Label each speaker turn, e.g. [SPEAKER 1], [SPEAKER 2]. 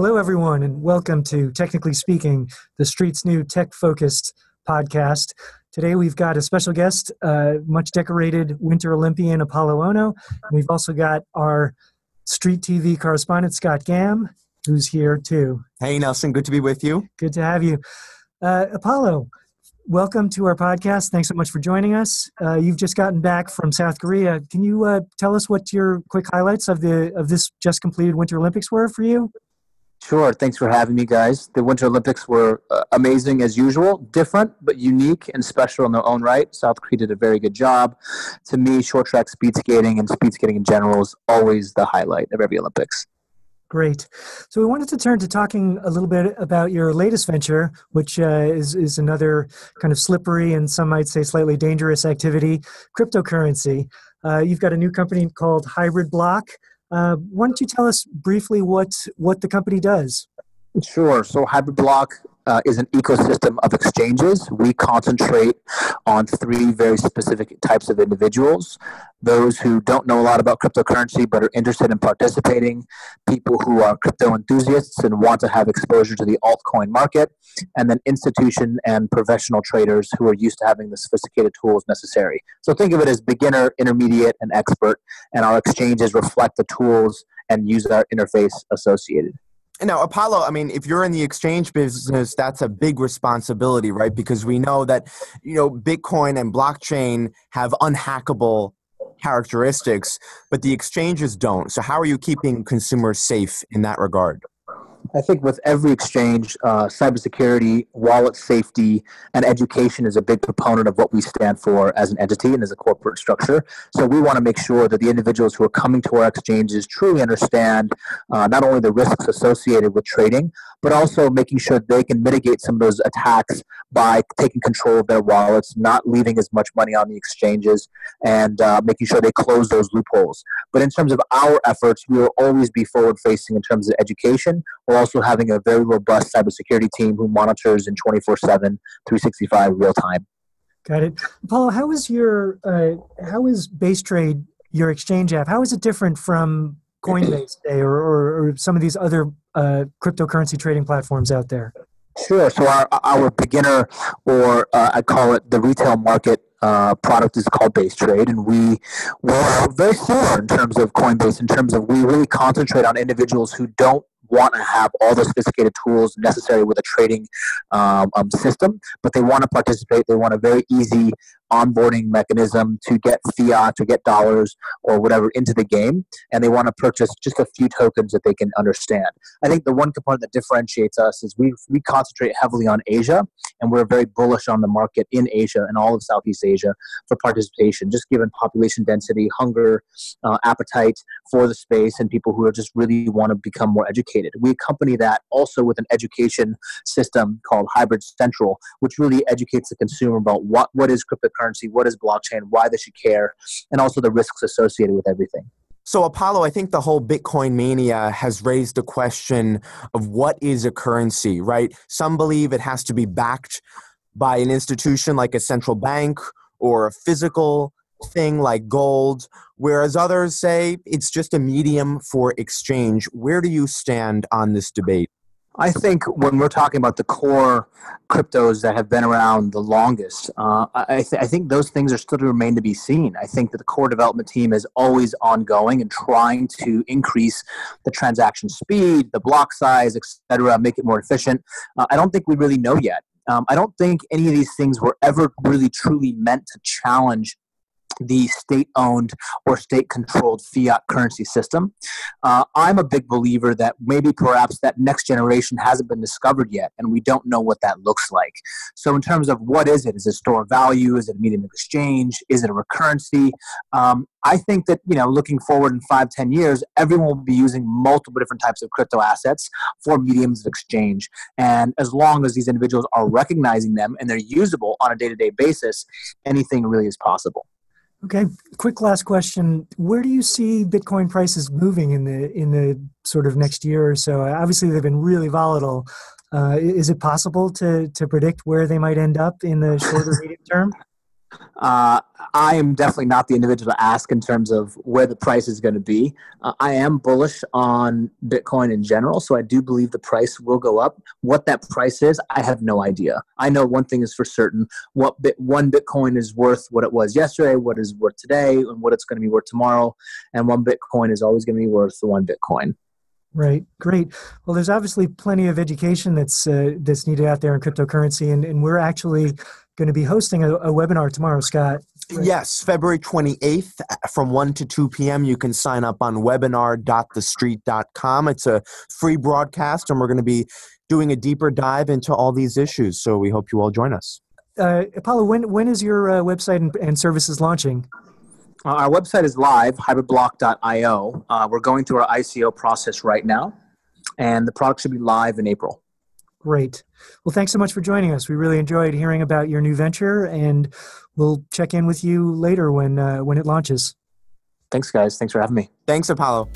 [SPEAKER 1] Hello, everyone, and welcome to Technically Speaking, TheStreet's new tech-focused podcast. Today, we've got a special guest, much decorated Winter Olympian Apolo Ohno. We've also got our Street TV correspondent, Scott Gamm, who's here too.
[SPEAKER 2] Hey, Nelson. Good to be with you.
[SPEAKER 1] Good to have you. Apolo, welcome to our podcast. Thanks so much for joining us. You've just gotten back from South Korea. Can you tell us what your quick highlights of this just completed Winter Olympics were for you?
[SPEAKER 3] Sure. Thanks for having me, guys. The Winter Olympics were amazing as usual, different but unique and special in their own right. South Korea did a very good job. To me, short track speed skating and speed skating in general is always the highlight of every Olympics.
[SPEAKER 1] Great. So we wanted to turn to talking a little bit about your latest venture, which is another kind of slippery and some might say slightly dangerous activity, cryptocurrency. You've got a new company called HybridBlock. Why don't you tell us briefly what the company does?
[SPEAKER 3] Sure. So HybridBlock is an ecosystem of exchanges. We concentrate on three very specific types of individuals: those who don't know a lot about cryptocurrency but are interested in participating, people who are crypto enthusiasts and want to have exposure to the altcoin market, and then institution and professional traders who are used to having the sophisticated tools necessary. So think of it as beginner, intermediate, and expert, and our exchanges reflect the tools and user interface associated.
[SPEAKER 2] Now, Apolo, if you're in the exchange business, that's a big responsibility, right? Because we know that, Bitcoin and blockchain have unhackable characteristics, but the exchanges don't. So how are you keeping consumers safe in that regard?
[SPEAKER 3] I think with every exchange, cybersecurity, wallet safety, and education is a big proponent of what we stand for as an entity and as a corporate structure. So we want to make sure that the individuals who are coming to our exchanges truly understand not only the risks associated with trading, but also making sure they can mitigate some of those attacks by taking control of their wallets, not leaving as much money on the exchanges, and making sure they close those loopholes. But in terms of our efforts, we will always be forward-facing in terms of education. We're also having a very robust cybersecurity team who monitors in 24/7, 365 real time.
[SPEAKER 1] Got it. Apolo, how is Base Trade, your exchange app, how is it different from Coinbase Day or some of these other cryptocurrency trading platforms out there?
[SPEAKER 3] Sure. So our beginner, or I call it the retail market product, is called Base Trade, and we're very similar in terms of Coinbase, in terms of we really concentrate on individuals who don't want to have all the sophisticated tools necessary with a trading system, but they want to participate. They want a very easy onboarding mechanism to get fiat, to get dollars or whatever into the game, and they want to purchase just a few tokens that they can understand. I think the one component that differentiates us is we concentrate heavily on Asia, and we're very bullish on the market in Asia and all of Southeast Asia for participation, just given population density, hunger, appetite for the space, and people who are just really want to become more educated. We accompany that also with an education system called Hybrid Central, which really educates the consumer about what is cryptocurrency, what is blockchain, why they should care, and also the risks associated with everything.
[SPEAKER 2] So, Apolo, I think the whole Bitcoin mania has raised the question of what is a currency, right? Some believe it has to be backed by an institution like a central bank or a physical thing like gold, whereas others say it's just a medium for exchange. Where do you stand on this debate?
[SPEAKER 3] I think when we're talking about the core cryptos that have been around the longest, I think those things are still to remain to be seen. I think that the core development team is always ongoing and trying to increase the transaction speed, the block size, et cetera, make it more efficient. I don't think we really know yet. I don't think any of these things were ever really truly meant to challenge the state-owned or state-controlled fiat currency system. I'm a big believer that maybe perhaps that next generation hasn't been discovered yet, and we don't know what that looks like. So in terms of what is it? Is it a store of value? Is it a medium of exchange? Is it a recurrency? I think that, looking forward in 5-10 years, everyone will be using multiple different types of crypto assets for mediums of exchange. And as long as these individuals are recognizing them and they're usable on a day-to-day basis, anything really is possible.
[SPEAKER 1] Okay, quick last question. Where do you see Bitcoin prices moving in the sort of next year or so? Obviously, they've been really volatile. Is it possible to predict where they might end up in the shorter medium term?
[SPEAKER 3] I am definitely not the individual to ask in terms of where the price is going to be. I am bullish on Bitcoin in general, so I do believe the price will go up. What that price is, I have no idea. I know one thing is for certain: one Bitcoin is worth what it was yesterday, what is worth today, and what it's going to be worth tomorrow. And one Bitcoin is always going to be worth the one Bitcoin.
[SPEAKER 1] Right. Great. Well, there's obviously plenty of education that's needed out there in cryptocurrency, and we're actually going to be hosting a webinar tomorrow, Scott. Right.
[SPEAKER 2] Yes, February 28th from 1 to 2 p.m. You can sign up on webinar.thestreet.com. It's a free broadcast, and we're going to be doing a deeper dive into all these issues. So we hope you all join us.
[SPEAKER 1] Apollo, when is your website and services launching?
[SPEAKER 3] Our website is live, HybridBlock.io. We're going through our ICO process right now, and the product should be live in April.
[SPEAKER 1] Great. Well, thanks so much for joining us. We really enjoyed hearing about your new venture, and we'll check in with you later when it launches.
[SPEAKER 3] Thanks, guys. Thanks for having me.
[SPEAKER 2] Thanks, Apollo.